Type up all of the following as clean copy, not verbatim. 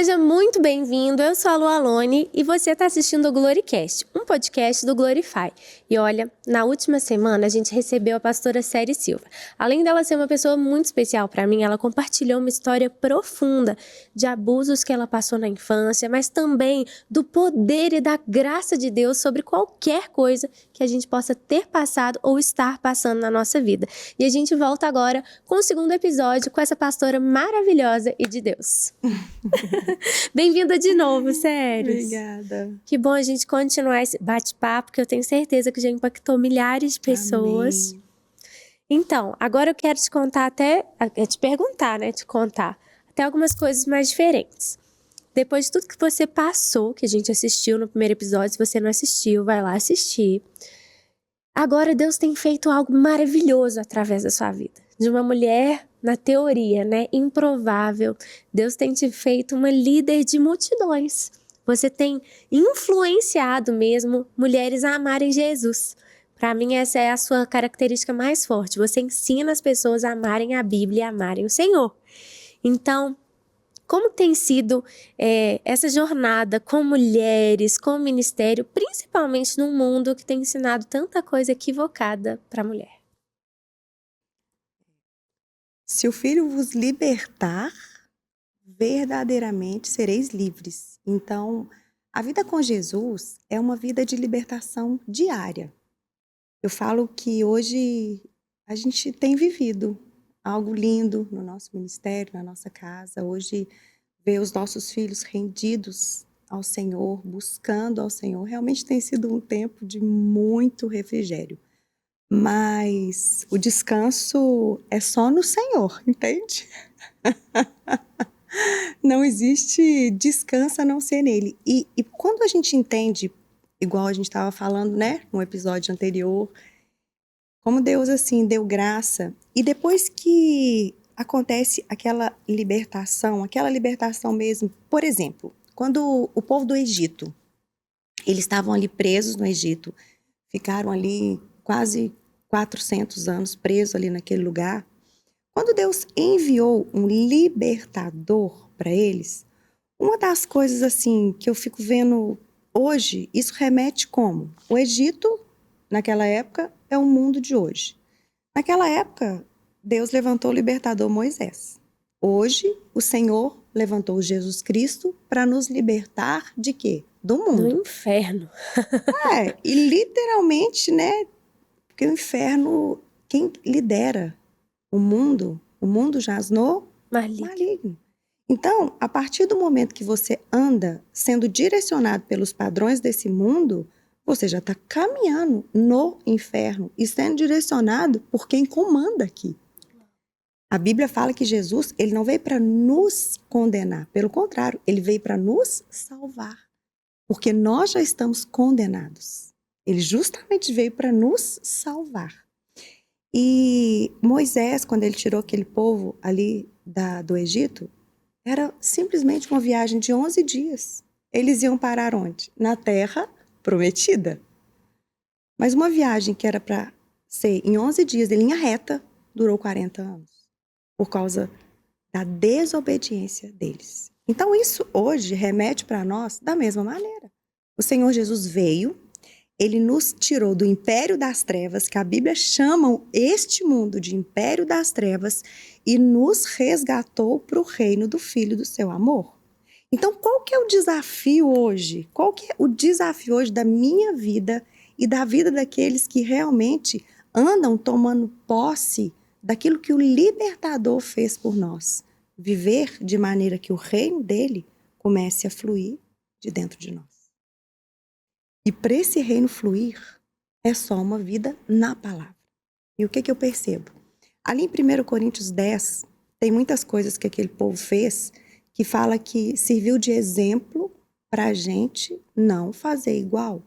seja muito bem-vindo. Eu sou a Lu Alone e você está assistindo o Gloricast, um podcast do Glorify. E olha, na última semana a gente recebeu a pastora Céri Silva. Além dela ser uma pessoa muito especial para mim, ela compartilhou uma história profunda de abusos que ela passou na infância, mas também do poder e da graça de Deus sobre qualquer coisa que a gente possa ter passado ou estar passando na nossa vida. E a gente volta agora com o segundo episódio com essa pastora maravilhosa e de Deus. Bem-vinda de novo, Céri. Obrigada. Que bom a gente continuar esse bate-papo, que eu tenho certeza que já impactou milhares de pessoas. Amém. Então, agora eu quero te contar te contar até algumas coisas mais diferentes. Depois de tudo que você passou, que a gente assistiu no primeiro episódio, se você não assistiu, vai lá assistir. Agora Deus tem feito algo maravilhoso através da sua vida. De uma mulher, na teoria, improvável, Deus tem te feito uma líder de multidões. Você tem influenciado mesmo mulheres a amarem Jesus. Para mim, essa é a sua característica mais forte. Você ensina as pessoas a amarem a Bíblia e a amarem o Senhor. Então, como tem sido essa jornada com mulheres, com o ministério, principalmente num mundo que tem ensinado tanta coisa equivocada para a mulher? Se o Filho vos libertar, verdadeiramente sereis livres. Então, a vida com Jesus é uma vida de libertação diária. Eu falo que hoje a gente tem vivido algo lindo no nosso ministério, na nossa casa. Hoje, ver os nossos filhos rendidos ao Senhor, buscando ao Senhor, realmente tem sido um tempo de muito refrigério. Mas o descanso é só no Senhor, entende? Não existe descanso a não ser nele. E quando a gente entende, igual a gente estava falando, no episódio anterior, como Deus, assim, deu graça. E depois que acontece aquela libertação mesmo, por exemplo, quando o povo do Egito, eles estavam ali presos no Egito, ficaram ali quase 400 anos presos ali naquele lugar. Quando Deus enviou um libertador para eles, uma das coisas assim que eu fico vendo hoje, isso remete como? O Egito, naquela época, é o mundo de hoje. Naquela época, Deus levantou o libertador Moisés. Hoje, o Senhor levantou Jesus Cristo para nos libertar de quê? Do mundo. Do inferno. E literalmente, porque o inferno, quem lidera o mundo jaz no maligno. Então, a partir do momento que você anda sendo direcionado pelos padrões desse mundo, você já está caminhando no inferno e sendo direcionado por quem comanda aqui. A Bíblia fala que Jesus, ele não veio para nos condenar, pelo contrário, ele veio para nos salvar, porque nós já estamos condenados. Ele justamente veio para nos salvar. E Moisés, quando ele tirou aquele povo ali do Egito, era simplesmente uma viagem de 11 dias. Eles iam parar onde? Na terra prometida. Mas uma viagem que era para ser em 11 dias, em linha reta, durou 40 anos. Por causa da desobediência deles. Então isso hoje remete para nós da mesma maneira. O Senhor Jesus veio, ele nos tirou do império das trevas, que a Bíblia chama este mundo de império das trevas, e nos resgatou para o reino do Filho do seu amor. Então, qual que é o desafio hoje? Qual que é o desafio hoje da minha vida e da vida daqueles que realmente andam tomando posse daquilo que o libertador fez por nós? Viver de maneira que o reino dele comece a fluir de dentro de nós. E para esse reino fluir, é só uma vida na palavra. E o que eu percebo? Ali em 1 Coríntios 10, tem muitas coisas que aquele povo fez que fala que serviu de exemplo para a gente não fazer igual.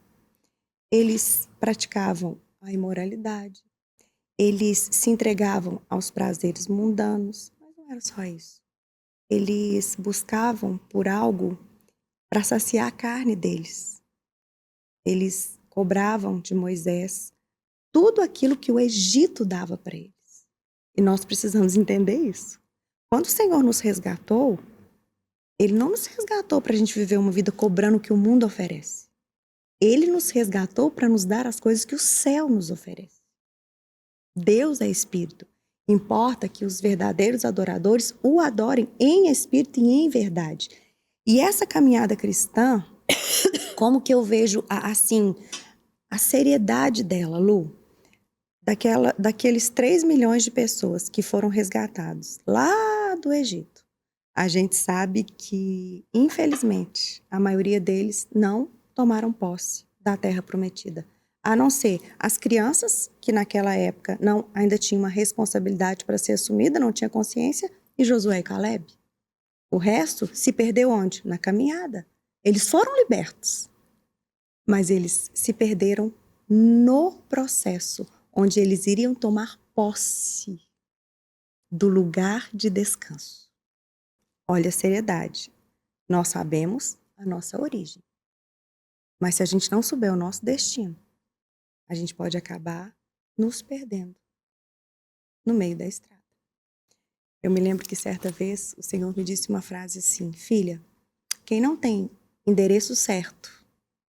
Eles praticavam a imoralidade, eles se entregavam aos prazeres mundanos, mas não era só isso. Eles buscavam por algo para saciar a carne deles. Eles cobravam de Moisés tudo aquilo que o Egito dava para eles. E nós precisamos entender isso. Quando o Senhor nos resgatou, Ele não nos resgatou para a gente viver uma vida cobrando o que o mundo oferece. Ele nos resgatou para nos dar as coisas que o céu nos oferece. Deus é espírito. Importa que os verdadeiros adoradores o adorem em espírito e em verdade. E essa caminhada cristã, como que eu vejo assim a seriedade dela, Lu? Daqueles 3 milhões de pessoas que foram resgatados lá do Egito. A gente sabe que, infelizmente, a maioria deles não tomaram posse da terra prometida. A não ser as crianças, que naquela época ainda tinham uma responsabilidade para ser assumida, não tinha consciência, e Josué e Caleb. O resto se perdeu onde? Na caminhada. Eles foram libertos, mas eles se perderam no processo, onde eles iriam tomar posse do lugar de descanso. Olha a seriedade. Nós sabemos a nossa origem. Mas se a gente não souber o nosso destino, a gente pode acabar nos perdendo no meio da estrada. Eu me lembro que certa vez o Senhor me disse uma frase assim: filha, quem não tem endereço certo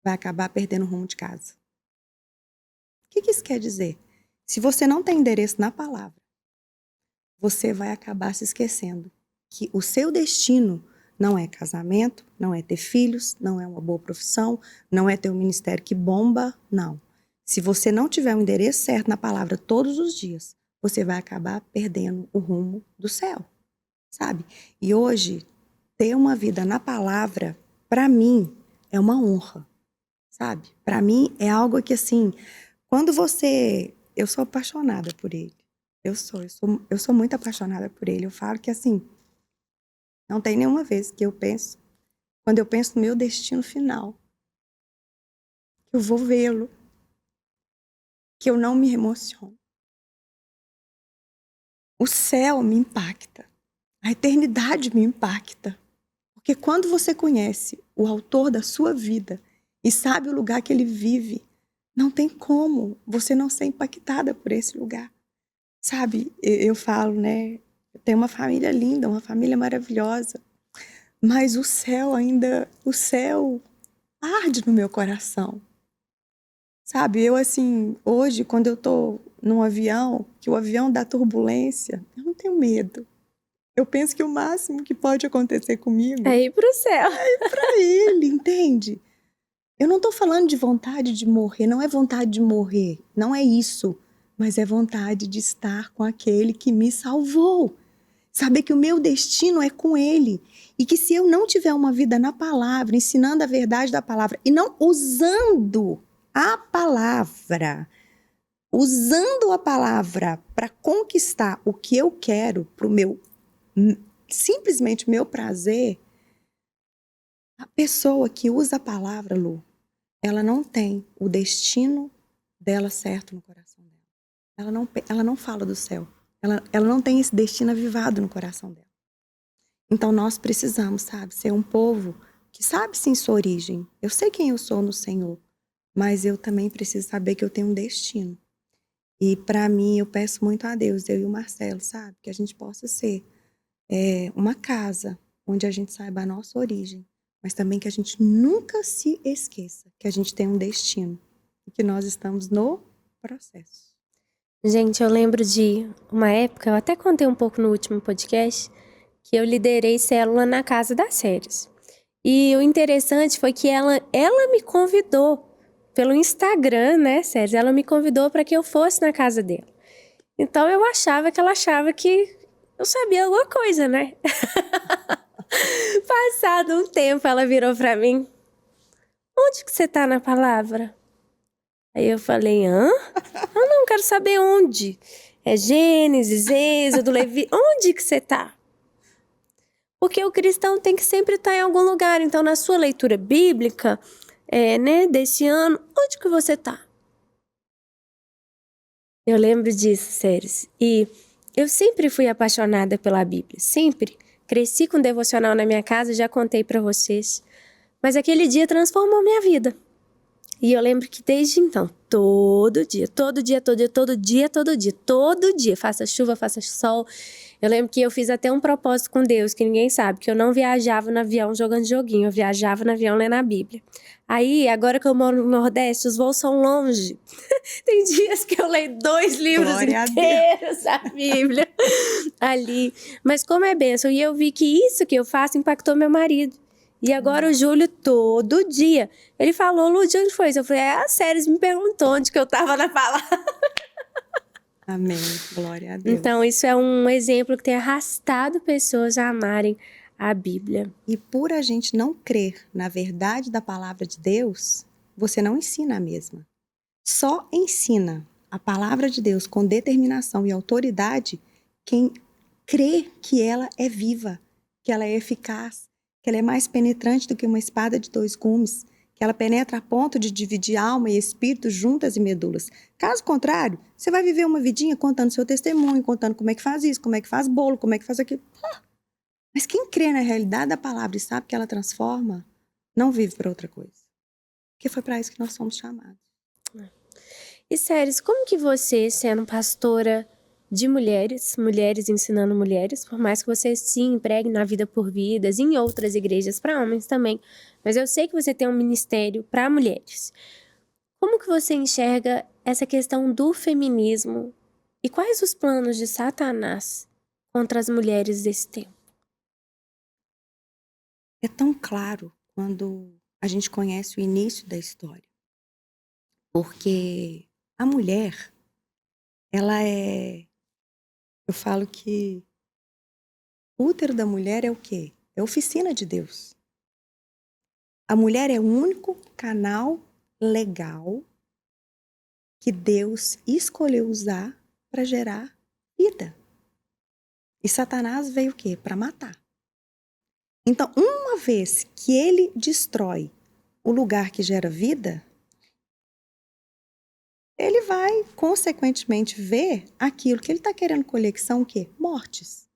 vai acabar perdendo o rumo de casa. O que isso quer dizer? Se você não tem endereço na palavra, você vai acabar se esquecendo que o seu destino não é casamento, não é ter filhos, não é uma boa profissão, não é ter um ministério que bomba, não. Se você não tiver o endereço certo na palavra todos os dias, você vai acabar perdendo o rumo do céu, sabe? E hoje, ter uma vida na palavra, para mim, é uma honra, sabe? Para mim, é algo que, assim, quando você... Eu sou apaixonada por ele. Eu sou muito apaixonada por ele. Eu falo que, assim, não tem nenhuma vez que eu penso, quando eu penso no meu destino final, que eu vou vê-lo, que eu não me emociono. O céu me impacta. A eternidade me impacta. Porque quando você conhece o autor da sua vida e sabe o lugar que ele vive, não tem como você não ser impactada por esse lugar. Sabe, eu falo, né? Eu tenho uma família linda, uma família maravilhosa, mas o céu arde no meu coração. Sabe, eu assim, hoje, quando eu tô num avião, que o avião dá turbulência, eu não tenho medo. Eu penso que o máximo que pode acontecer comigo é ir pro céu. É ir pra ele, entende? Eu não tô falando de vontade de morrer, não é vontade de morrer, não é isso. Mas é vontade de estar com aquele que me salvou. Saber que o meu destino é com ele. E que se eu não tiver uma vida na palavra, ensinando a verdade da palavra, e não usando a palavra para conquistar o que eu quero, pro meu, simplesmente meu prazer, a pessoa que usa a palavra, Lu, ela não tem o destino dela certo no coração dela. Ela não fala do céu. Ela não tem esse destino avivado no coração dela. Então nós precisamos, sabe, ser um povo que sabe sim sua origem. Eu sei quem eu sou no Senhor, mas eu também preciso saber que eu tenho um destino. E para mim, eu peço muito a Deus, eu e o Marcelo, sabe, que a gente possa ser uma casa onde a gente saiba a nossa origem, mas também que a gente nunca se esqueça que a gente tem um destino e que nós estamos no processo. Gente, eu lembro de uma época, eu até contei um pouco no último podcast, que eu liderei célula na Casa das Séries. E o interessante foi que ela me convidou pelo Instagram, né, Séries? Ela me convidou para que eu fosse na casa dela. Então eu achava que ela achava que eu sabia alguma coisa, né? Passado um tempo, ela virou para mim: onde que você tá na palavra? Aí eu falei: hã? Eu não quero saber onde. É Gênesis, Êxodo, Levi. Onde que você tá? Porque o cristão tem que sempre estar em algum lugar. Então, na sua leitura bíblica, né, desse ano, onde que você tá? Eu lembro disso, Séries. E eu sempre fui apaixonada pela Bíblia. Sempre. Cresci com devocional na minha casa, já contei pra vocês. Mas aquele dia transformou minha vida. E eu lembro que desde então, todo dia, faça chuva, faça sol. Eu lembro que eu fiz até um propósito com Deus, que ninguém sabe, que eu não viajava no avião jogando joguinho, eu viajava no avião lendo a Bíblia. Aí, agora que eu moro no Nordeste, os voos são longe. Tem dias que eu leio 2 livros inteiros da Bíblia ali. Mas como é bênção, e eu vi que isso que eu faço impactou meu marido. E agora o Júlio, todo dia, ele falou: Lu, de onde foi isso? Eu falei: a Séries me perguntou onde que eu tava na palavra. Amém, glória a Deus. Então isso é um exemplo que tem arrastado pessoas a amarem a Bíblia. E por a gente não crer na verdade da palavra de Deus, você não ensina a mesma. Só ensina a palavra de Deus com determinação e autoridade quem crê que ela é viva, que ela é eficaz, que ela é mais penetrante do que uma espada de 2 gumes, que ela penetra a ponto de dividir alma e espírito, juntas e medulas. Caso contrário, você vai viver uma vidinha contando seu testemunho, contando como é que faz isso, como é que faz bolo, como é que faz aquilo. Mas quem crê na realidade da palavra e sabe que ela transforma, não vive para outra coisa. Porque foi para isso que nós somos chamados. E Séries, como que você, sendo pastora de mulheres ensinando mulheres, por mais que você se empregue na Vida por Vidas, em outras igrejas para homens também, mas eu sei que você tem um ministério para mulheres. Como que você enxerga essa questão do feminismo e quais os planos de Satanás contra as mulheres desse tempo? É tão claro quando a gente conhece o início da história. Porque a mulher, ela é... Eu falo que o útero da mulher é o quê? É a oficina de Deus. A mulher é o único canal legal que Deus escolheu usar para gerar vida. E Satanás veio o quê? Para matar. Então, uma vez que ele destrói o lugar que gera vida, ele vai, consequentemente, ver aquilo que ele está querendo colher, que são o quê? Mortes.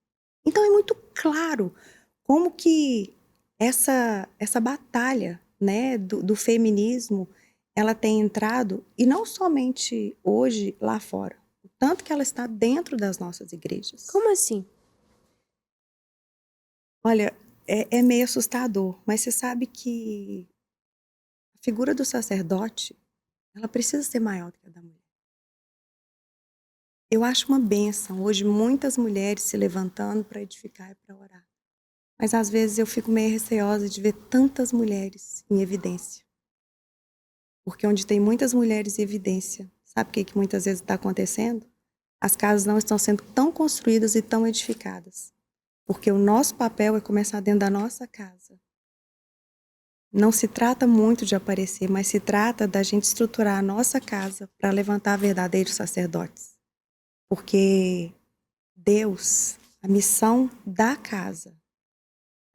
Então, é muito claro como que essa batalha, né, do feminismo, ela tem entrado, e não somente hoje lá fora, o tanto que ela está dentro das nossas igrejas. Como assim? Olha, é meio assustador, mas você sabe que a figura do sacerdote, ela precisa ser maior do que a da mulher. Eu acho uma bênção hoje muitas mulheres se levantando para edificar e para orar. Mas às vezes eu fico meio receosa de ver tantas mulheres em evidência. Porque onde tem muitas mulheres em evidência, sabe o que muitas vezes está acontecendo? As casas não estão sendo tão construídas e tão edificadas. Porque o nosso papel é começar dentro da nossa casa. Não se trata muito de aparecer, mas se trata da gente estruturar a nossa casa para levantar verdadeiros sacerdotes. Porque Deus, a missão da casa,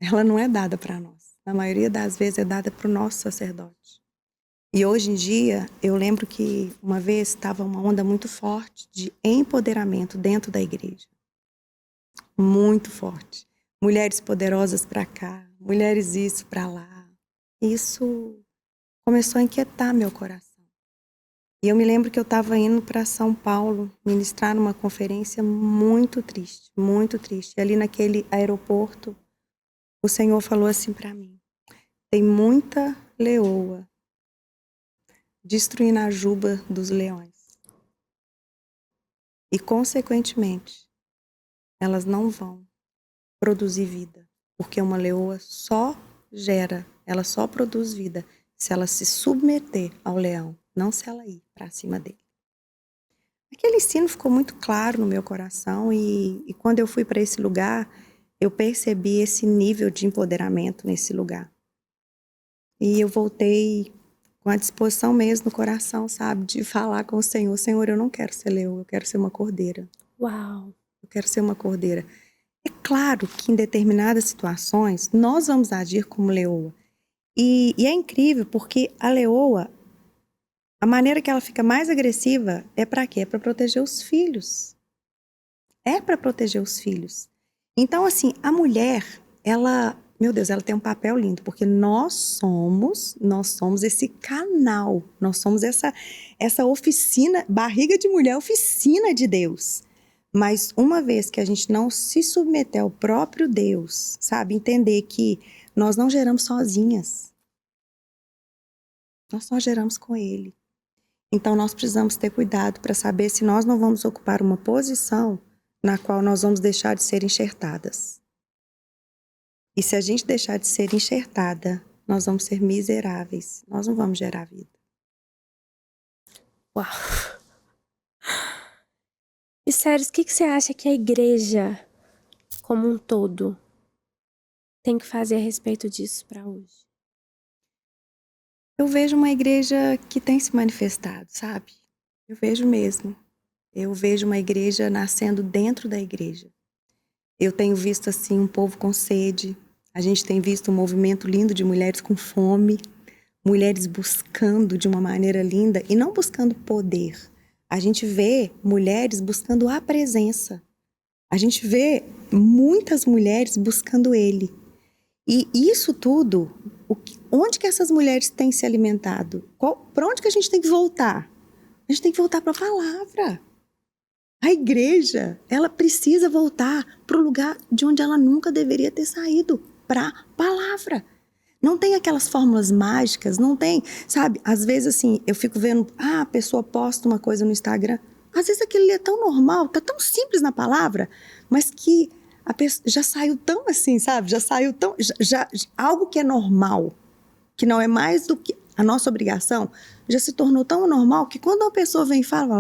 ela não é dada para nós. Na maioria das vezes é dada para o nosso sacerdote. E hoje em dia, eu lembro que uma vez estava uma onda muito forte de empoderamento dentro da igreja. Muito forte. Mulheres poderosas para cá, mulheres isso para lá. Isso começou a inquietar meu coração. E eu me lembro que eu estava indo para São Paulo ministrar numa conferência muito triste, muito triste. E ali naquele aeroporto, o Senhor falou assim para mim: tem muita leoa destruindo a juba dos leões. E, consequentemente, elas não vão produzir vida. Porque uma leoa só gera, ela só produz vida se ela se submeter ao leão, não se ela ir para cima dele. Aquele ensino ficou muito claro no meu coração e quando eu fui para esse lugar, eu percebi esse nível de empoderamento nesse lugar. E eu voltei com a disposição mesmo no coração, sabe, de falar com o Senhor: Senhor, eu não quero ser leoa, eu quero ser uma cordeira. Uau! Eu quero ser uma cordeira. É claro que em determinadas situações nós vamos agir como leoa. E é incrível porque a leoa, a maneira que ela fica mais agressiva é para quê? É para proteger os filhos. É para proteger os filhos. Então, assim, a mulher, ela meu Deus, ela tem um papel lindo, porque nós somos esse canal, nós somos essa oficina, barriga de mulher, oficina de Deus. Mas uma vez que a gente não se submeter ao próprio Deus, sabe, entender que nós não geramos sozinhas, nós só geramos com Ele. Então nós precisamos ter cuidado para saber se nós não vamos ocupar uma posição na qual nós vamos deixar de ser enxertadas. E se a gente deixar de ser enxertada, nós vamos ser miseráveis. Nós não vamos gerar vida. Uau! E sério, o que você acha que a igreja, como um todo, tem que fazer a respeito disso para hoje? Eu vejo uma igreja que tem se manifestado, sabe? Eu vejo mesmo. Eu vejo uma igreja nascendo dentro da igreja. Eu tenho visto, assim, um povo com sede. A gente tem visto um movimento lindo de mulheres com fome, mulheres buscando de uma maneira linda e não buscando poder. A gente vê mulheres buscando a presença. A gente vê muitas mulheres buscando Ele. E isso tudo, onde que essas mulheres têm se alimentado? Para onde que a gente tem que voltar? A gente tem que voltar para a palavra. A igreja, ela precisa voltar para o lugar de onde ela nunca deveria ter saído, para a palavra. Não tem aquelas fórmulas mágicas, não tem, sabe? Às vezes, assim, eu fico vendo, a pessoa posta uma coisa no Instagram. Às vezes aquilo ali é tão normal, tá tão simples na palavra, mas que a pessoa já saiu tão assim, sabe? Já saiu tão... algo que é normal, que não é mais do que a nossa obrigação, já se tornou tão normal que quando uma pessoa vem e fala,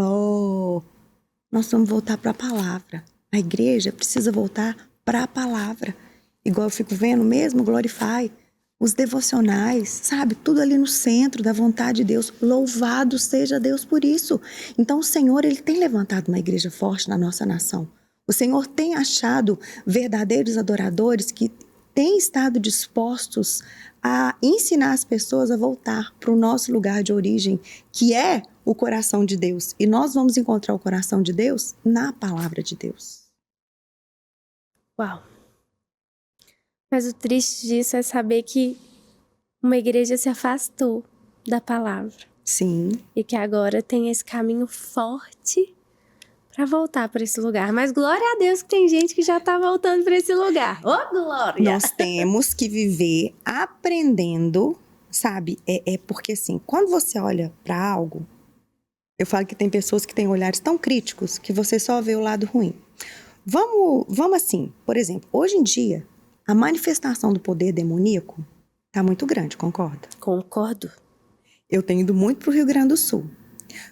nós vamos voltar para a palavra. A igreja precisa voltar para a palavra. Igual eu fico vendo mesmo, Glorify, os devocionais, sabe? Tudo ali no centro da vontade de Deus. Louvado seja Deus por isso. Então o Senhor, Ele tem levantado uma igreja forte na nossa nação. O Senhor tem achado verdadeiros adoradores que têm estado dispostos a ensinar as pessoas a voltar para o nosso lugar de origem, que é o coração de Deus. E nós vamos encontrar o coração de Deus na palavra de Deus. Uau! Mas o triste disso é saber que uma igreja se afastou da palavra. Sim. E que agora tem esse caminho forte para voltar para esse lugar. Mas glória a Deus que tem gente que já tá voltando para esse lugar. Ô, glória! Nós temos que viver aprendendo, sabe? É porque assim, quando você olha para algo, eu falo que tem pessoas que têm olhares tão críticos que você só vê o lado ruim. Vamos assim, por exemplo, hoje em dia, a manifestação do poder demoníaco tá muito grande, concorda? Concordo. Eu tenho ido muito pro Rio Grande do Sul.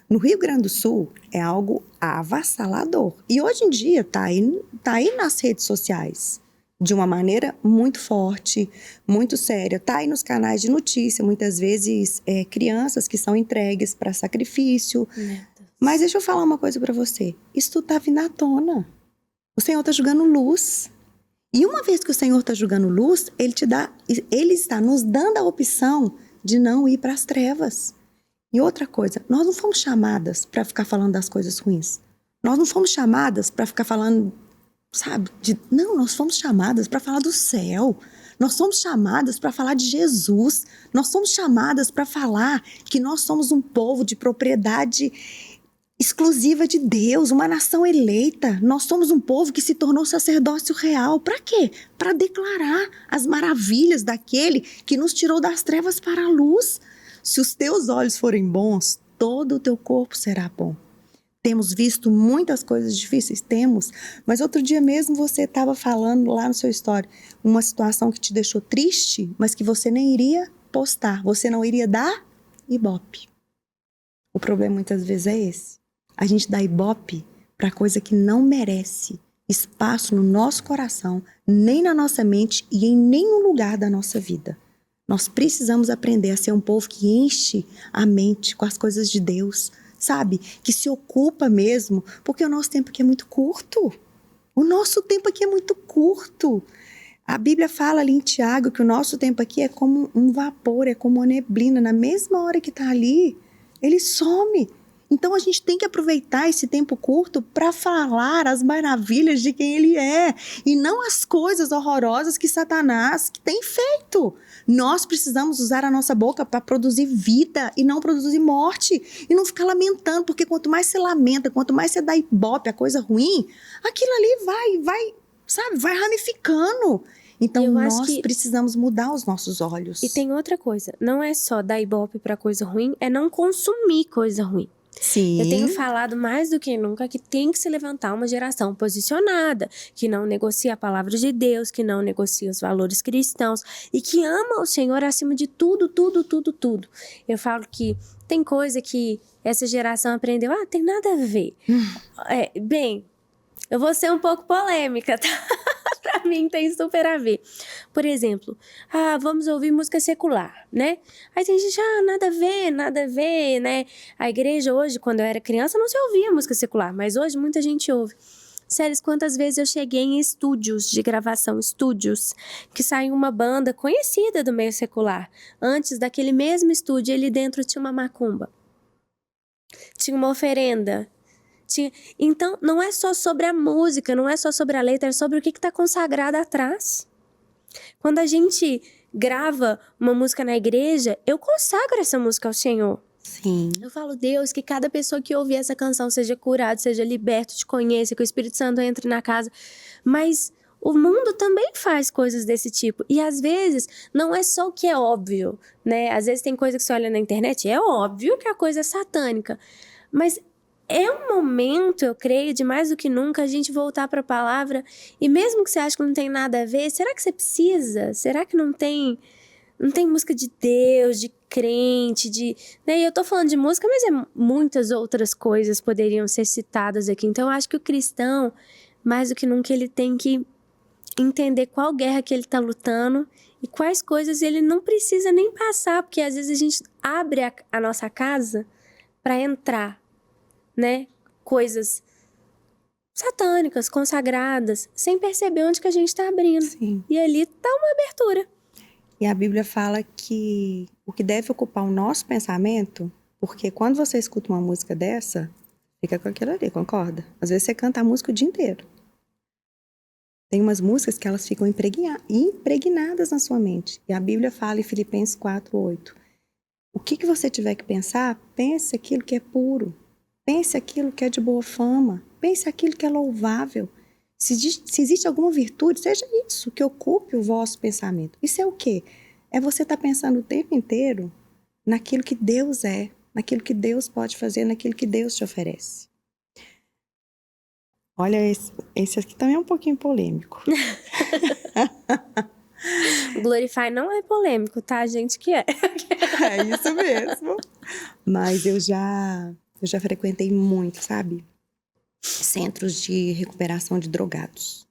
No Rio Grande do Sul é algo avassalador. E hoje em dia tá aí nas redes sociais de uma maneira muito forte, muito séria. Tá aí nos canais de notícia, muitas vezes crianças que são entregues para sacrifício. Mas deixa eu falar uma coisa para você. Isso tudo tá vindo à tona. O Senhor tá jogando luz. E uma vez que o Senhor está jogando luz, Ele está nos dando a opção de não ir para as trevas. E outra coisa, nós não fomos chamadas para ficar falando das coisas ruins. Nós não fomos chamadas para ficar falando, sabe? Não, nós fomos chamadas para falar do céu. Nós somos chamadas para falar de Jesus. Nós somos chamadas para falar que nós somos um povo de propriedade exclusiva de Deus, uma nação eleita. Nós somos um povo que se tornou sacerdócio real. Para quê? Para declarar as maravilhas daquele que nos tirou das trevas para a luz. Se os teus olhos forem bons, todo o teu corpo será bom. Temos visto muitas coisas difíceis? Temos. Mas outro dia mesmo você estava falando lá no seu story uma situação que te deixou triste, mas que você nem iria postar. Você não iria dar ibope. O problema muitas vezes é esse. A gente dá ibope para coisa que não merece espaço no nosso coração, nem na nossa mente e em nenhum lugar da nossa vida. Nós precisamos aprender a ser um povo que enche a mente com as coisas de Deus, sabe? Que se ocupa mesmo, porque o nosso tempo aqui é muito curto. O nosso tempo aqui é muito curto. A Bíblia fala ali em Tiago que o nosso tempo aqui é como um vapor, é como uma neblina. Na mesma hora que está ali, ele some. Então a gente tem que aproveitar esse tempo curto para falar as maravilhas de quem ele é e não as coisas horrorosas que Satanás tem feito. Nós precisamos usar a nossa boca para produzir vida e não produzir morte e não ficar lamentando, porque quanto mais você lamenta, quanto mais você dá ibope a coisa ruim, aquilo ali vai ramificando. Então nós precisamos mudar os nossos olhos. E tem outra coisa, não é só dar ibope para coisa ruim, é não consumir coisa ruim. Sim. Eu tenho falado mais do que nunca que tem que se levantar uma geração posicionada, que não negocia a palavra de Deus, que não negocia os valores cristãos e que ama o Senhor acima de tudo, tudo, tudo, tudo. Eu falo que tem coisa que essa geração aprendeu, tem nada a ver. Bem, eu vou ser um pouco polêmica, tá? Pra mim tem super a ver. Por exemplo, vamos ouvir música secular, né? Aí tem gente, nada a ver, né? A igreja hoje, quando eu era criança, não se ouvia música secular, mas hoje muita gente ouve. Sério, quantas vezes eu cheguei em estúdios de gravação, que saiu uma banda conhecida do meio secular. Antes daquele mesmo estúdio, ali dentro tinha uma macumba. Tinha uma oferenda. Então, não é só sobre a música, não é só sobre a letra, é sobre o que está consagrado atrás. Quando a gente grava uma música na igreja, eu consagro essa música ao Senhor. Sim. Eu falo, Deus, que cada pessoa que ouvir essa canção seja curada, seja liberto, te conheça, que o Espírito Santo entre na casa. Mas o mundo também faz coisas desse tipo. E às vezes, não é só o que é óbvio, né? Às vezes tem coisa que você olha na internet, é óbvio que a coisa é satânica. Mas é um momento, eu creio, de mais do que nunca a gente voltar para a palavra e mesmo que você ache que não tem nada a ver, será que você precisa? Será que não tem música de Deus, de crente, né? E eu tô falando de música, mas muitas outras coisas poderiam ser citadas aqui. Então eu acho que o cristão, mais do que nunca, ele tem que entender qual guerra que ele tá lutando e quais coisas ele não precisa nem passar, porque às vezes a gente abre a nossa casa para entrar, né? Coisas satânicas, consagradas, sem perceber onde que a gente está abrindo. Sim. E ali tá uma abertura. E a Bíblia fala que o que deve ocupar o nosso pensamento, porque quando você escuta uma música dessa, fica com aquilo ali, concorda? Às vezes você canta a música o dia inteiro. Tem umas músicas que elas ficam impregnadas na sua mente. E a Bíblia fala em Filipenses 4:8. O que você tiver que pensar, pense aquilo que é puro. Pense aquilo que é de boa fama. Pense aquilo que é louvável. Se existe alguma virtude, seja isso que ocupe o vosso pensamento. Isso é o quê? É você estar pensando o tempo inteiro naquilo que Deus é, naquilo que Deus pode fazer, naquilo que Deus te oferece. Olha, esse aqui também é um pouquinho polêmico. Glorify não é polêmico, tá, gente? Que é. É isso mesmo. Mas eu já frequentei muito, sabe? Centros de recuperação de drogados.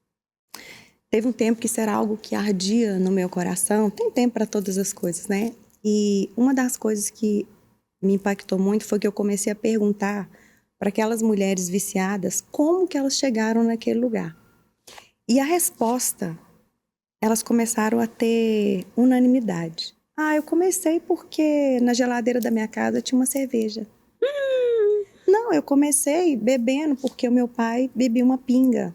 Teve um tempo que isso era algo que ardia no meu coração. Tem tempo para todas as coisas, né? E uma das coisas que me impactou muito foi que eu comecei a perguntar para aquelas mulheres viciadas como que elas chegaram naquele lugar. E a resposta, elas começaram a ter unanimidade. Eu comecei porque na geladeira da minha casa tinha uma cerveja. Não, eu comecei bebendo porque o meu pai bebia uma pinga.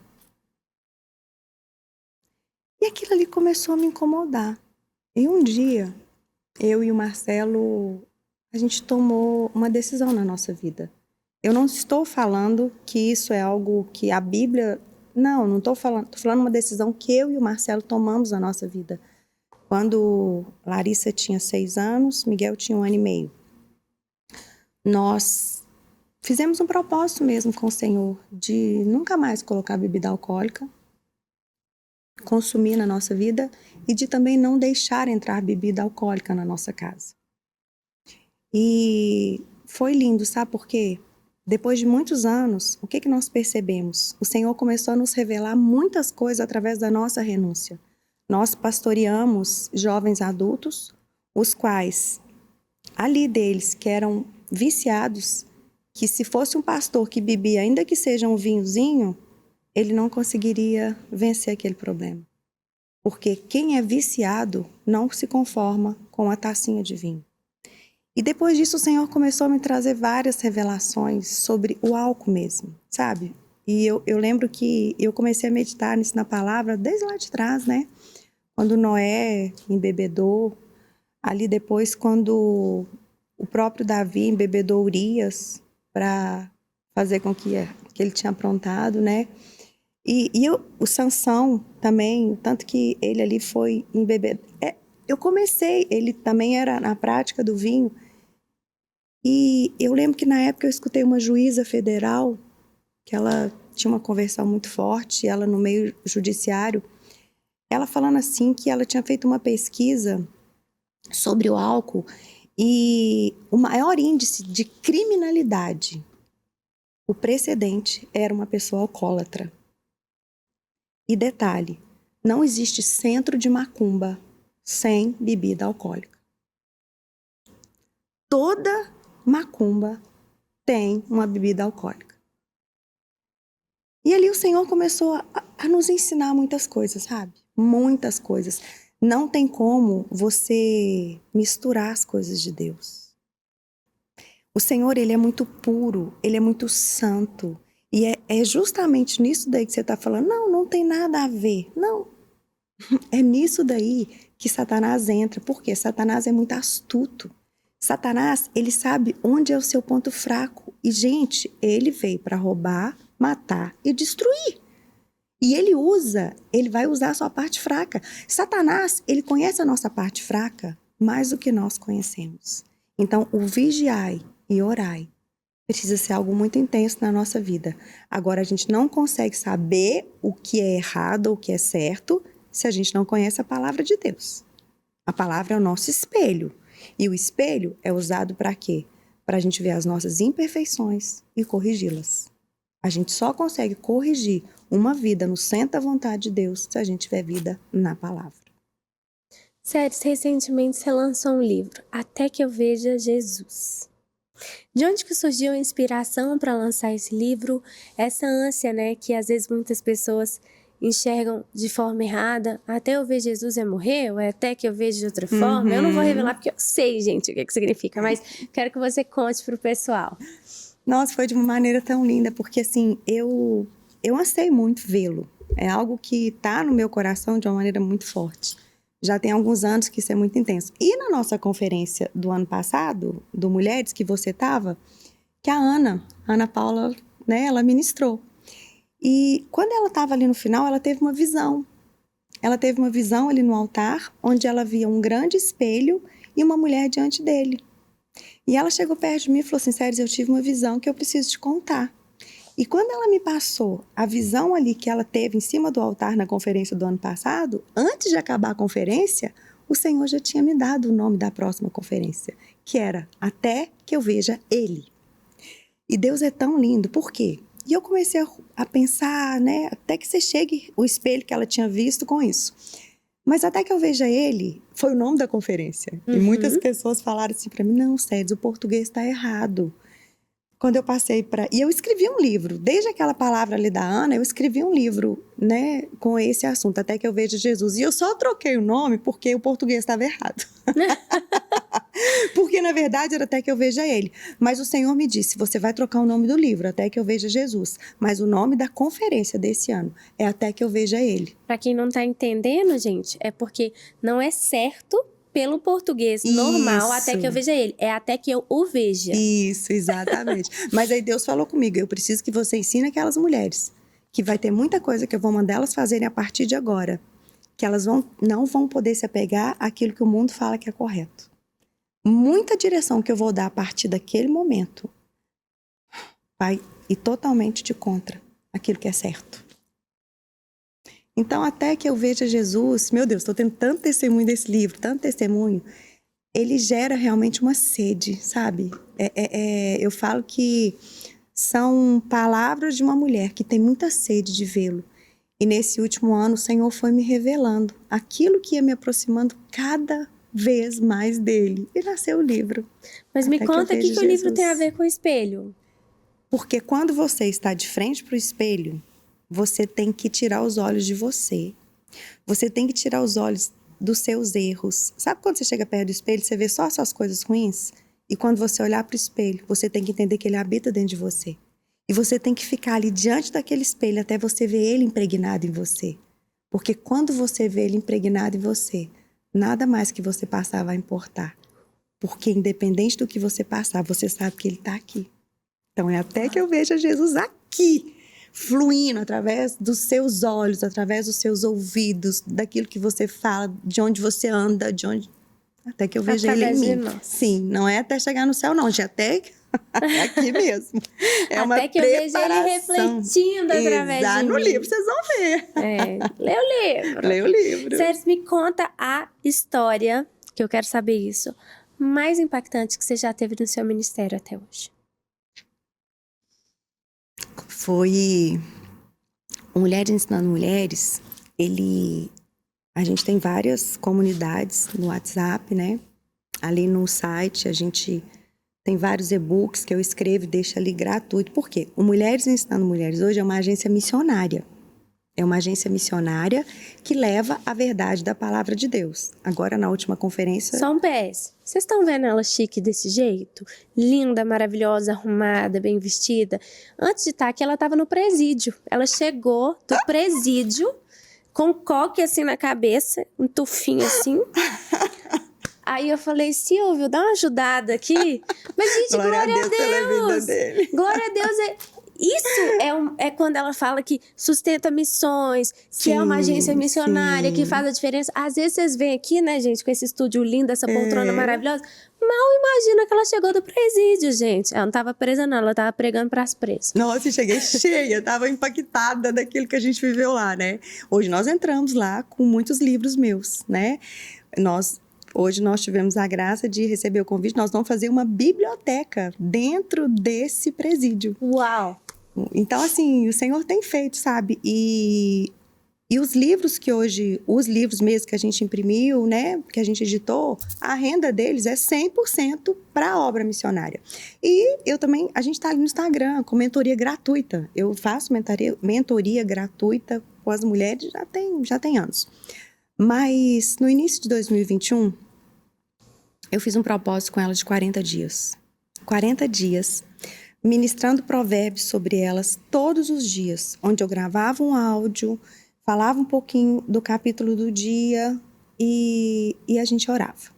E aquilo ali começou a me incomodar. E um dia, eu e o Marcelo, a gente tomou uma decisão na nossa vida. Eu não estou falando que isso é algo que a Bíblia... Não estou falando. Estou falando uma decisão que eu e o Marcelo tomamos na nossa vida. Quando Larissa tinha 6 anos, Miguel tinha 1 ano e meio. Nós fizemos um propósito mesmo com o Senhor de nunca mais colocar bebida alcoólica, consumir na nossa vida e de também não deixar entrar bebida alcoólica na nossa casa. E foi lindo, sabe por quê? Depois de muitos anos, o que nós percebemos? O Senhor começou a nos revelar muitas coisas através da nossa renúncia. Nós pastoreamos jovens adultos, os quais, ali deles, que eram viciados, que se fosse um pastor que bebia, ainda que seja um vinhozinho, ele não conseguiria vencer aquele problema. Porque quem é viciado não se conforma com a tacinha de vinho. E depois disso o Senhor começou a me trazer várias revelações sobre o álcool mesmo, sabe? E eu lembro que eu comecei a meditar nisso na palavra desde lá de trás, né? Quando Noé embebedou, ali depois quando o próprio Davi embebedou Urias para fazer com que ele tinha aprontado, né? O Sansão também, tanto que ele ali foi embebedado. Eu comecei, ele também era na prática do vinho. E eu lembro que na época eu escutei uma juíza federal, que ela tinha uma conversão muito forte, ela no meio judiciário, ela falando assim que ela tinha feito uma pesquisa sobre o álcool e o maior índice de criminalidade, o precedente era uma pessoa alcoólatra. E detalhe, não existe centro de macumba sem bebida alcoólica. Toda macumba tem uma bebida alcoólica. E ali o Senhor começou a nos ensinar muitas coisas, sabe? Muitas coisas. Não tem como você misturar as coisas de Deus. O Senhor, ele é muito puro, ele é muito santo. E é justamente nisso daí que você está falando. Não tem nada a ver. Não. É nisso daí que Satanás entra. Porque Satanás é muito astuto. Satanás, ele sabe onde é o seu ponto fraco. E, gente, ele veio para roubar, matar e destruir. E ele vai usar a sua parte fraca. Satanás, ele conhece a nossa parte fraca mais do que nós conhecemos. Então, o vigiai e orai precisa ser algo muito intenso na nossa vida. Agora, a gente não consegue saber o que é errado ou o que é certo se a gente não conhece a palavra de Deus. A palavra é o nosso espelho. E o espelho é usado para quê? Para a gente ver as nossas imperfeições e corrigi-las. A gente só consegue corrigir uma vida no centro da vontade de Deus se a gente tiver vida na palavra. Séries, recentemente você lançou um livro, Até que eu veja Jesus. De onde que surgiu a inspiração para lançar esse livro? Essa ânsia, né, que às vezes muitas pessoas enxergam de forma errada. Até eu ver Jesus é morrer, ou é até que eu veja de outra forma. Eu não vou revelar porque eu sei, gente, o que significa, mas quero que você conte pro pessoal. Nossa, foi de uma maneira tão linda, porque assim, eu ansei muito vê-lo. É algo que está no meu coração de uma maneira muito forte. Já tem alguns anos que isso é muito intenso. E na nossa conferência do ano passado, do Mulheres, que você estava, que a Ana Paula, né, ela ministrou. E quando ela estava ali no final, ela teve uma visão. Ela teve uma visão ali no altar, onde ela via um grande espelho e uma mulher diante dele. E ela chegou perto de mim e falou assim, Séries, eu tive uma visão que eu preciso te contar. E quando ela me passou a visão ali que ela teve em cima do altar na conferência do ano passado, antes de acabar a conferência, o Senhor já tinha me dado o nome da próxima conferência, que era Até que eu veja Ele. E Deus é tão lindo, por quê? E eu comecei a pensar, né, até que você chegue o espelho que ela tinha visto com isso. Mas Até que eu veja Ele, foi o nome da conferência. E muitas pessoas falaram assim para mim, não, Séries, o português está errado. Quando eu passei para... E eu escrevi um livro. Desde aquela palavra ali da Ana, eu escrevi um livro, né, com esse assunto, Até que eu veja Jesus. E eu só troquei o nome porque o português estava errado. Porque, na verdade, era Até que eu veja Ele. Mas o Senhor me disse, você vai trocar o nome do livro, Até que eu veja Jesus. Mas o nome da conferência desse ano é Até que eu veja Ele. Para quem não está entendendo, gente, é porque não é certo pelo português normal, Até que eu veja Ele. É até que eu o veja. Isso, exatamente. Mas aí Deus falou comigo, eu preciso que você ensine aquelas mulheres, que vai ter muita coisa que eu vou mandar elas fazerem a partir de agora, que elas não vão poder se apegar àquilo que o mundo fala que é correto. Muita direção que eu vou dar a partir daquele momento vai ir totalmente de contra aquilo que é certo. Então, Até que eu veja Jesus, meu Deus, estou tendo tanto testemunho desse livro, tanto testemunho, ele gera realmente uma sede, sabe? Eu falo que são palavras de uma mulher que tem muita sede de vê-lo. E nesse último ano, o Senhor foi me revelando aquilo que ia me aproximando cada vez mais dele. E nasceu o livro. Mas me conta o que o livro tem a ver com o espelho. Porque quando você está de frente para o espelho, você tem que tirar os olhos de você. Você tem que tirar os olhos dos seus erros. Sabe quando você chega perto do espelho, você vê só as suas coisas ruins? E quando você olhar para o espelho, você tem que entender que ele habita dentro de você. E você tem que ficar ali diante daquele espelho até você ver ele impregnado em você. Porque quando você vê ele impregnado em você, nada mais que você passar vai importar. Porque independente do que você passar, você sabe que ele está aqui. Então é até que eu veja Jesus aqui, fluindo através dos seus olhos, através dos seus ouvidos, daquilo que você fala, de onde você anda, de onde... Até que eu veja ele em mim. Sim, não é até chegar no céu, não. Já até aqui mesmo. É uma até que eu veja ele refletindo através de mim. No livro vocês vão ver. Lê o livro. Lê o livro. Sérgio, me conta a história, que eu quero saber isso, mais impactante que você já teve no seu ministério até hoje. Foi Mulheres Ensinando Mulheres. A gente tem várias comunidades no WhatsApp, né? Ali no site a gente tem vários e-books que eu escrevo e deixo ali gratuito. Por quê? O Mulheres Ensinando Mulheres hoje é uma agência missionária. É uma agência missionária que leva a verdade da palavra de Deus. Agora, na última conferência... Só um PS. Vocês estão vendo ela chique desse jeito? Linda, maravilhosa, arrumada, bem vestida? Antes de estar aqui, ela estava no presídio. Ela chegou do presídio com um coque assim na cabeça, um tufinho assim. Aí eu falei, Silvio, dá uma ajudada aqui. Mas, gente, glória a Deus pela vida dele. Glória a Deus. Isso é quando ela fala que sustenta missões, que é uma agência missionária, que faz a diferença. Às vezes vocês vêm aqui, né, gente, com esse estúdio lindo, essa poltrona maravilhosa. Mal imagina que ela chegou do presídio, gente. Ela não estava presa, não. Ela estava pregando para as presas. Nossa, eu cheguei cheia. Estava impactada daquilo que a gente viveu lá, né? Hoje nós entramos lá com muitos livros meus, né? Hoje nós tivemos a graça de receber o convite. Nós vamos fazer uma biblioteca dentro desse presídio. Uau! Então, assim, o Senhor tem feito, sabe? E os livros que hoje, os livros mesmo que a gente imprimiu, né? Que a gente editou, a renda deles é 100% para a obra missionária. E eu também, a gente está ali no Instagram com mentoria gratuita. Eu faço mentoria gratuita com as mulheres já tem anos. Mas no início de 2021, eu fiz um propósito com elas de 40 dias. 40 dias, ministrando provérbios sobre elas todos os dias, onde eu gravava um áudio, falava um pouquinho do capítulo do dia e a gente orava.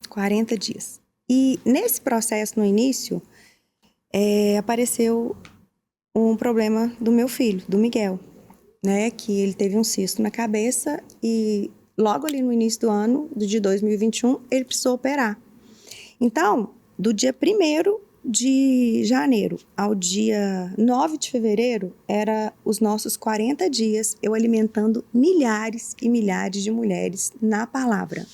40 dias. E nesse processo, no início, apareceu um problema do meu filho, do Miguel. Né, que ele teve um cisto na cabeça e logo ali no início do ano, de 2021, ele precisou operar. Então, do dia 1º de janeiro ao dia 9 de fevereiro, era os nossos 40 dias eu alimentando milhares e milhares de mulheres na palavra.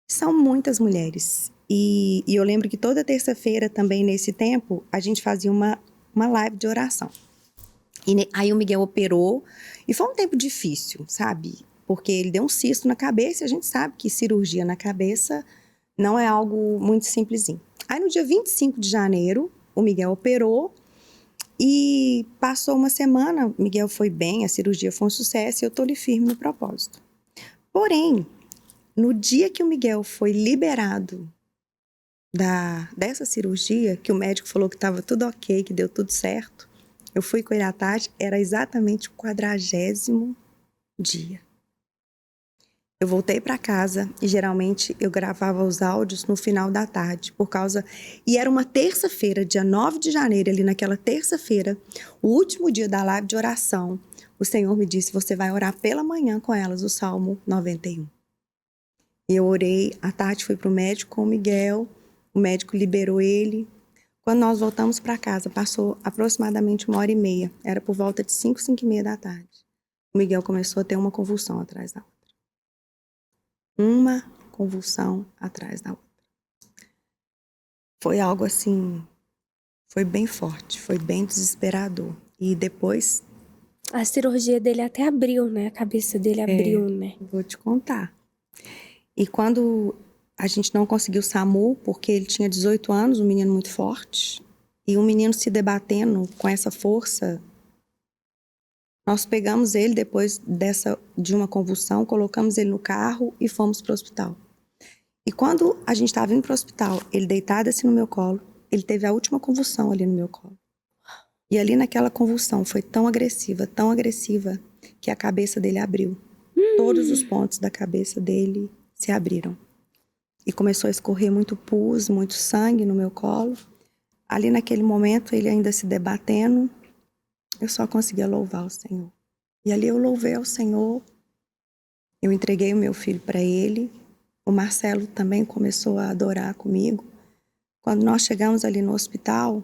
São muitas mulheres. E eu lembro que toda terça-feira também nesse tempo, a gente fazia uma live de oração. E aí o Miguel operou e foi um tempo difícil, sabe? Porque ele deu um cisto na cabeça e a gente sabe que cirurgia na cabeça não é algo muito simplesinho. Aí no dia 25 de janeiro, o Miguel operou e passou uma semana, o Miguel foi bem, a cirurgia foi um sucesso e eu tô ali firme no propósito. Porém, no dia que o Miguel foi liberado dessa cirurgia, que o médico falou que estava tudo ok, que deu tudo certo, eu fui com ele à tarde, era exatamente o 40º dia. Eu voltei para casa e geralmente eu gravava os áudios no final da tarde, E era uma terça-feira, dia 9 de janeiro, ali naquela terça-feira, o último dia da live de oração, o Senhor me disse, você vai orar pela manhã com elas, o Salmo 91. E eu orei, à tarde fui para o médico com o Miguel, o médico liberou ele. Quando nós voltamos para casa, passou aproximadamente 1h30. Era por volta de 5h30 da tarde. O Miguel começou a ter uma convulsão atrás da outra. Uma convulsão atrás da outra. Foi algo assim, foi bem forte, foi bem desesperador. E depois... A cirurgia dele até abriu, né? A cabeça dele abriu, né? Vou te contar. E quando... A gente não conseguiu o SAMU porque ele tinha 18 anos, um menino muito forte. E um menino se debatendo com essa força. Nós pegamos ele depois de uma convulsão, colocamos ele no carro e fomos para o hospital. E quando a gente estava indo para o hospital, ele deitado assim no meu colo, ele teve a última convulsão ali no meu colo. E ali naquela convulsão foi tão agressiva, que a cabeça dele abriu. Todos os pontos da cabeça dele se abriram. E começou a escorrer muito pus, muito sangue no meu colo. Ali naquele momento, ele ainda se debatendo, eu só conseguia louvar o Senhor. E ali eu louvei ao Senhor, eu entreguei o meu filho para ele. O Marcelo também começou a adorar comigo. Quando nós chegamos ali no hospital,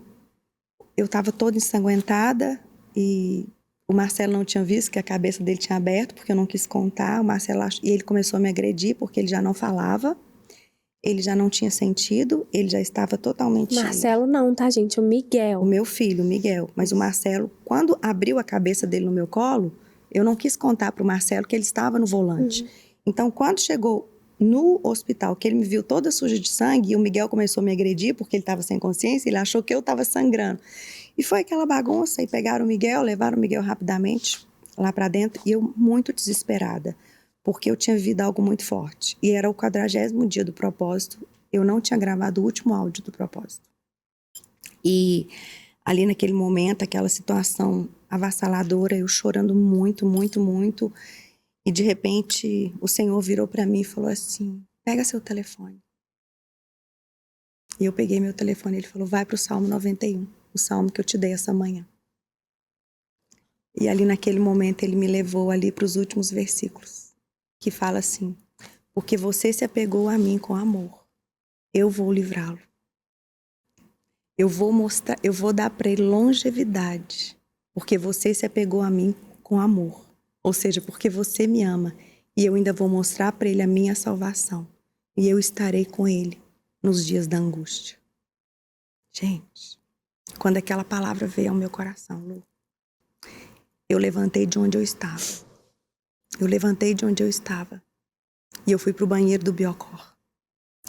eu estava toda ensanguentada e o Marcelo não tinha visto que a cabeça dele tinha aberto, porque eu não quis contar. O Marcelo e ele começou a me agredir porque ele já não falava, ele já não tinha sentido, ele já estava totalmente... Marcelo não, tá, gente? O Miguel. O meu filho, o Miguel. Mas o Marcelo, quando abriu a cabeça dele no meu colo, eu não quis contar para o Marcelo que ele estava no volante. Então, quando chegou no hospital, que ele me viu toda suja de sangue, e o Miguel começou a me agredir porque ele estava sem consciência, ele achou que eu estava sangrando. E foi aquela bagunça, e pegaram o Miguel, levaram o Miguel rapidamente lá para dentro, e eu muito desesperada, porque eu tinha vivido algo muito forte. E era o 40º dia do propósito, eu não tinha gravado o último áudio do propósito. E ali naquele momento, aquela situação avassaladora, eu chorando muito, muito, muito, e de repente o Senhor virou para mim e falou assim: pega seu telefone. E eu peguei meu telefone e ele falou: vai para o Salmo 91, o salmo que eu te dei essa manhã. E ali naquele momento ele me levou ali para os últimos versículos, que fala assim: porque você se apegou a mim com amor, eu vou livrá-lo. Eu vou dar para ele longevidade, porque você se apegou a mim com amor. Ou seja, porque você me ama, e eu ainda vou mostrar para ele a minha salvação. E eu estarei com ele nos dias da angústia. Gente, quando aquela palavra veio ao meu coração, Lu, eu levantei de onde eu estava. E eu fui para o banheiro do Biocor.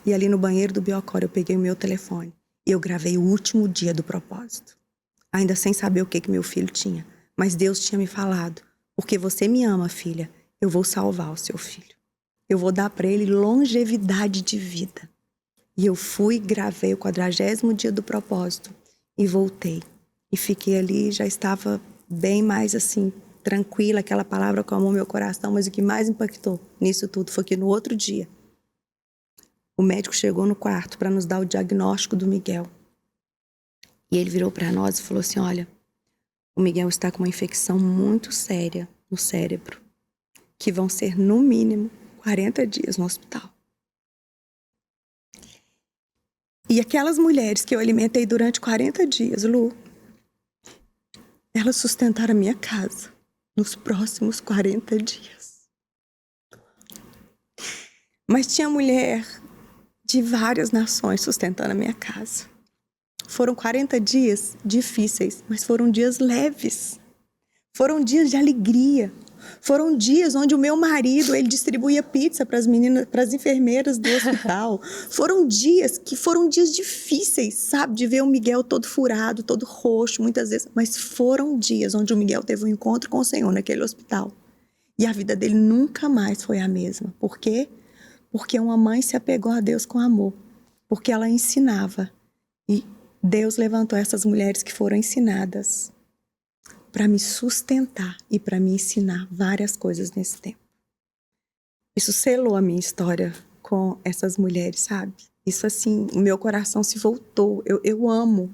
E ali no banheiro do Biocor eu peguei o meu telefone. E eu gravei o último dia do propósito. Ainda sem saber o que meu filho tinha. Mas Deus tinha me falado: porque você me ama, filha, eu vou salvar o seu filho. Eu vou dar para ele longevidade de vida. E eu fui, gravei o 40º dia do propósito e voltei. E fiquei ali, já estava bem mais assim, tranquila, aquela palavra acalmou meu coração. Mas o que mais impactou nisso tudo foi que no outro dia, o médico chegou no quarto para nos dar o diagnóstico do Miguel. E ele virou para nós e falou assim: olha, o Miguel está com uma infecção muito séria no cérebro, que vão ser no mínimo 40 dias no hospital. E aquelas mulheres que eu alimentei durante 40 dias, Lu, elas sustentaram a minha casa nos próximos 40 dias. Mas tinha mulher de várias nações sustentando a minha casa. Foram 40 dias difíceis, mas foram dias leves. Foram dias de alegria. Foram dias onde o meu marido, ele distribuía pizza para as meninas, para as enfermeiras do hospital. Foram dias difíceis, sabe? De ver o Miguel todo furado, todo roxo, muitas vezes. Mas foram dias onde o Miguel teve um encontro com o Senhor naquele hospital. E a vida dele nunca mais foi a mesma. Por quê? Porque uma mãe se apegou a Deus com amor. Porque ela ensinava. E Deus levantou essas mulheres que foram ensinadas para me sustentar e para me ensinar várias coisas nesse tempo. Isso selou a minha história com essas mulheres, sabe? Isso assim, o meu coração se voltou. Eu amo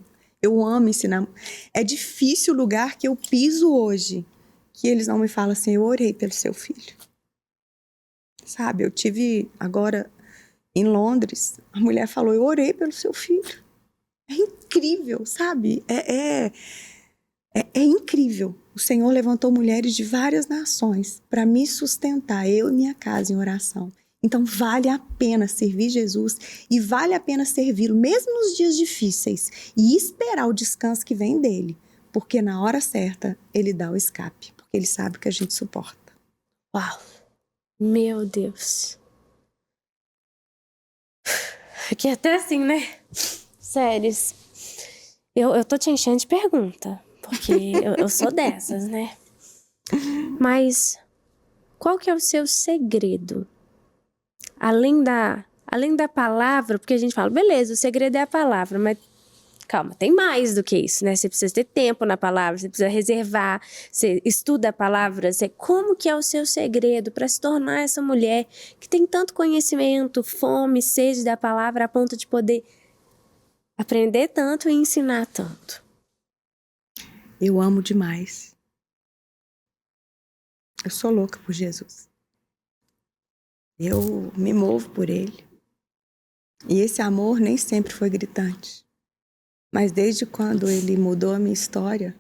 ensinar. É difícil o lugar que eu piso hoje, que eles não me falam assim: eu orei pelo seu filho. Sabe, eu tive agora em Londres, a mulher falou: eu orei pelo seu filho. É incrível, sabe? É incrível. O Senhor levantou mulheres de várias nações para me sustentar, eu e minha casa, em oração. Então vale a pena servir Jesus e vale a pena servi-lo, mesmo nos dias difíceis, e esperar o descanso que vem dele, porque na hora certa ele dá o escape, porque ele sabe o que a gente suporta. Uau! Meu Deus! Aqui até assim, né? Séries. Eu tô te enchendo de pergunta, porque eu sou dessas, né? Mas qual que é o seu segredo? Além além da palavra, porque a gente fala, beleza, o segredo é a palavra, mas calma, tem mais do que isso, né? Você precisa ter tempo na palavra, você precisa reservar, você estuda a palavra, como que é o seu segredo para se tornar essa mulher que tem tanto conhecimento, fome, sede da palavra, a ponto de poder aprender tanto e ensinar tanto. Eu amo demais. Eu sou louca por Jesus. Eu me movo por ele. E esse amor nem sempre foi gritante. Mas desde quando ele mudou a minha história,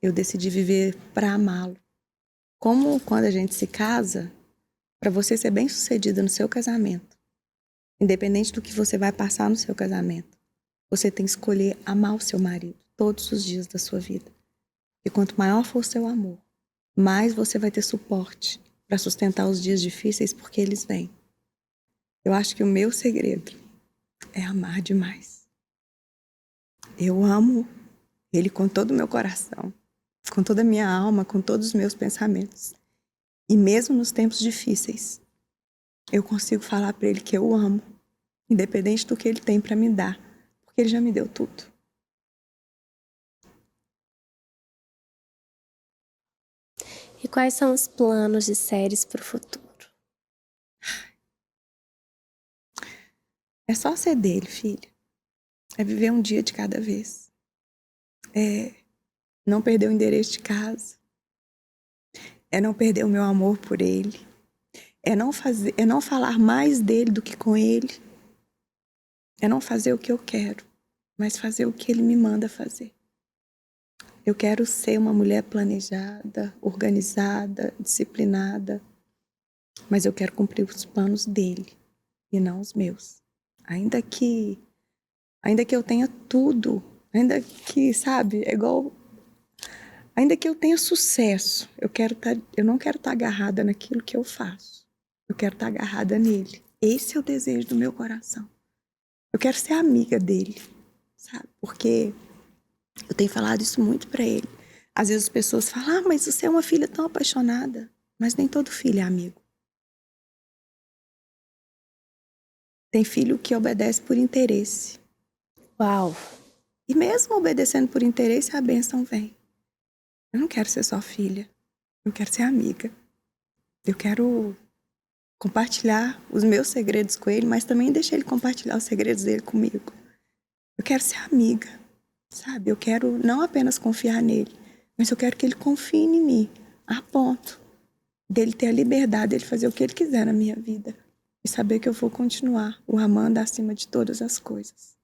eu decidi viver para amá-lo. Como quando a gente se casa, para você ser bem-sucedida no seu casamento, independente do que você vai passar no seu casamento, você tem que escolher amar o seu marido todos os dias da sua vida. E quanto maior for o seu amor, mais você vai ter suporte para sustentar os dias difíceis, porque eles vêm. Eu acho que o meu segredo é amar demais. Eu amo ele com todo o meu coração, com toda a minha alma, com todos os meus pensamentos. E mesmo nos tempos difíceis, eu consigo falar para ele que eu o amo, independente do que ele tem para me dar, porque ele já me deu tudo. E quais são os planos de séries para o futuro? É só ser dele, filha. É viver um dia de cada vez. É não perder o endereço de casa. É não perder o meu amor por ele. É não falar mais dele do que com ele. É não fazer o que eu quero, mas fazer o que ele me manda fazer. Eu quero ser uma mulher planejada, organizada, disciplinada, mas eu quero cumprir os planos dele e não os meus. Ainda que eu tenha tudo, ainda que, sabe, é igual... Ainda que eu tenha sucesso, eu não quero estar agarrada naquilo que eu faço. Eu quero estar agarrada nele. Esse é o desejo do meu coração. Eu quero ser amiga dele, sabe? Porque eu tenho falado isso muito pra ele. Às vezes as pessoas falam, mas você é uma filha tão apaixonada. Mas nem todo filho é amigo. Tem filho que obedece por interesse. Uau! E mesmo obedecendo por interesse, a bênção vem. Eu não quero ser só filha. Eu quero ser amiga. Eu quero compartilhar os meus segredos com ele, mas também deixar ele compartilhar os segredos dele comigo. Eu quero ser amiga, sabe? Eu quero não apenas confiar nele, mas eu quero que ele confie em mim, a ponto dele ter a liberdade, dele fazer o que ele quiser na minha vida. E saber que eu vou continuar o amando acima de todas as coisas.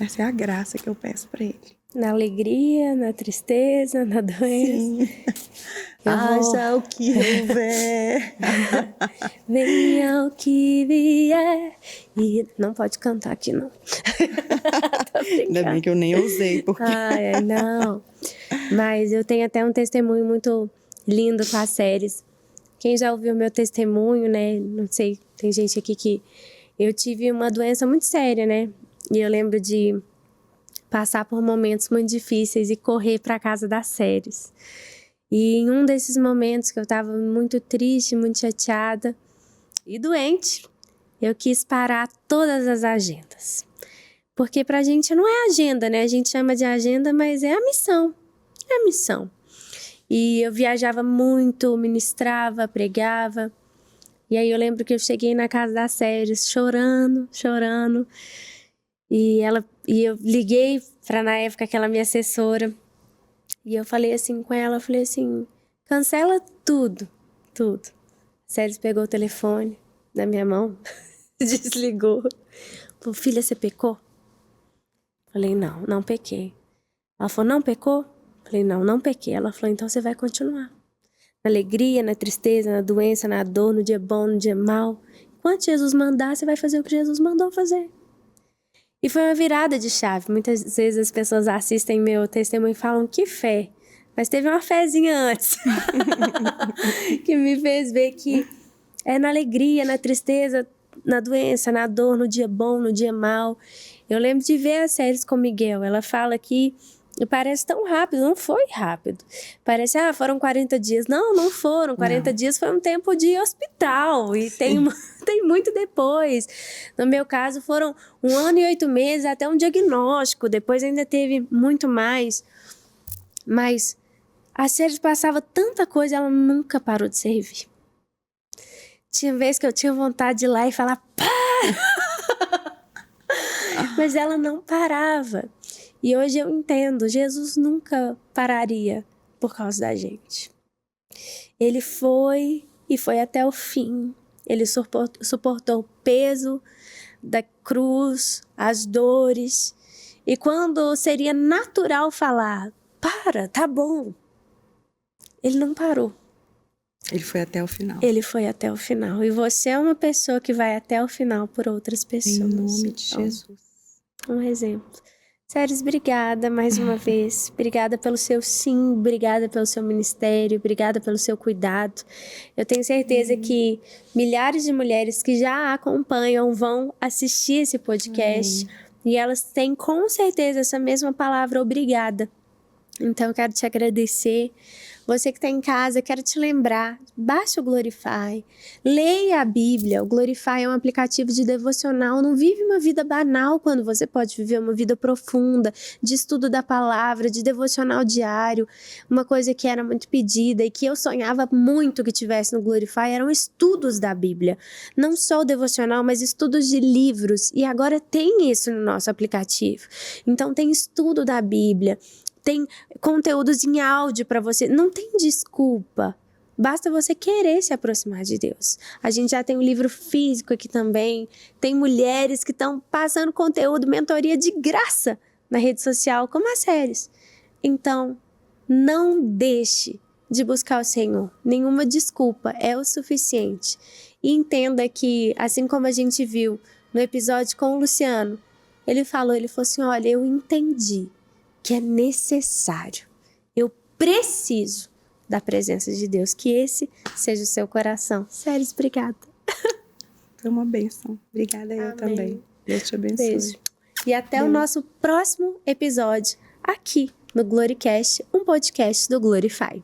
Essa é a graça que eu peço para ele. Na alegria, na tristeza, na doença. Sim. Haja o que houver. Venha o que vier. E não pode cantar aqui, não. Ainda bem que eu nem usei, porque... Ai, não. Mas eu tenho até um testemunho muito lindo com as séries. Quem já ouviu meu testemunho, né? Não sei, tem gente aqui que... Eu tive uma doença muito séria, né? E eu lembro de passar por momentos muito difíceis e correr para casa das séries. E em um desses momentos que eu estava muito triste, muito chateada e doente, eu quis parar todas as agendas. Porque pra gente não é agenda, né? A gente chama de agenda, mas é a missão. É a missão. E eu viajava muito, ministrava, pregava. E aí eu lembro que eu cheguei na casa das séries chorando. E eu liguei para, na época, aquela minha assessora. E eu falei assim com ela, eu falei assim, cancela tudo. A Séries pegou o telefone na minha mão, desligou. Falou, filha, você pecou? Falei, não pequei. Ela falou, não pecou? Falei, não pequei. Ela falou, então você vai continuar. Na alegria, na tristeza, na doença, na dor, no dia bom, no dia mau. Enquanto Jesus mandar, você vai fazer o que Jesus mandou fazer. E foi uma virada de chave. Muitas vezes as pessoas assistem meu testemunho e falam, que fé. Mas teve uma fezinha antes. Que me fez ver que é na alegria, na tristeza, na doença, na dor, no dia bom, no dia mau. Eu lembro de ver as séries com o Miguel. Ela fala que E parece tão rápido, não foi rápido. Parece, foram 40 dias. Não foram. 40 dias foi um tempo de hospital. E tem muito depois. No meu caso, foram 1 ano e 8 meses até um diagnóstico. Depois ainda teve muito mais. Mas a Sérgio passava tanta coisa, ela nunca parou de servir. Tinha vezes que eu tinha vontade de ir lá e falar, para! Mas ela não parava. E hoje eu entendo, Jesus nunca pararia por causa da gente. Ele foi e foi até o fim. Ele suportou o peso da cruz, as dores. E quando seria natural falar, para, tá bom. Ele não parou. Ele foi até o final. Ele foi até o final. E você é uma pessoa que vai até o final por outras pessoas. Em nome de Jesus. Um exemplo. Séries, obrigada mais uma vez. Obrigada pelo seu sim, obrigada pelo seu ministério, obrigada pelo seu cuidado. Eu tenho certeza que milhares de mulheres que já acompanham vão assistir esse podcast e elas têm com certeza essa mesma palavra, obrigada. Então eu quero te agradecer. Você que está em casa, quero te lembrar, baixe o Glorify, leia a Bíblia. O Glorify é um aplicativo de devocional. Não vive uma vida banal quando você pode viver uma vida profunda, de estudo da palavra, de devocional diário. Uma coisa que era muito pedida e que eu sonhava muito que tivesse no Glorify eram estudos da Bíblia. Não só o devocional, mas estudos de livros. E agora tem isso no nosso aplicativo. Então tem estudo da Bíblia. Tem conteúdos em áudio para você. Não tem desculpa. Basta você querer se aproximar de Deus. A gente já tem um livro físico aqui também. Tem mulheres que estão passando conteúdo, mentoria de graça na rede social, como as séries. Então, não deixe de buscar o Senhor. Nenhuma desculpa é o suficiente. E entenda que, assim como a gente viu no episódio com o Luciano, ele falou assim, olha, eu entendi que é necessário, eu preciso da presença de Deus, que esse seja o seu coração. Séries, obrigada. Foi uma bênção. Obrigada. Amém. Eu também. Deus te abençoe. Beijo. E até o nosso próximo episódio aqui no Gloricast, um podcast do Glorify.